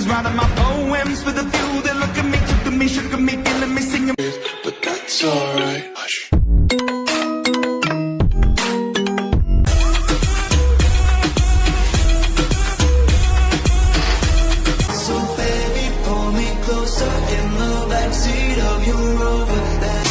writing my poems for the few that look at me, took at me, shook at me, feeling me, singing. But that's alright. Hush. So baby, pull me closer in the backseat of your Rover.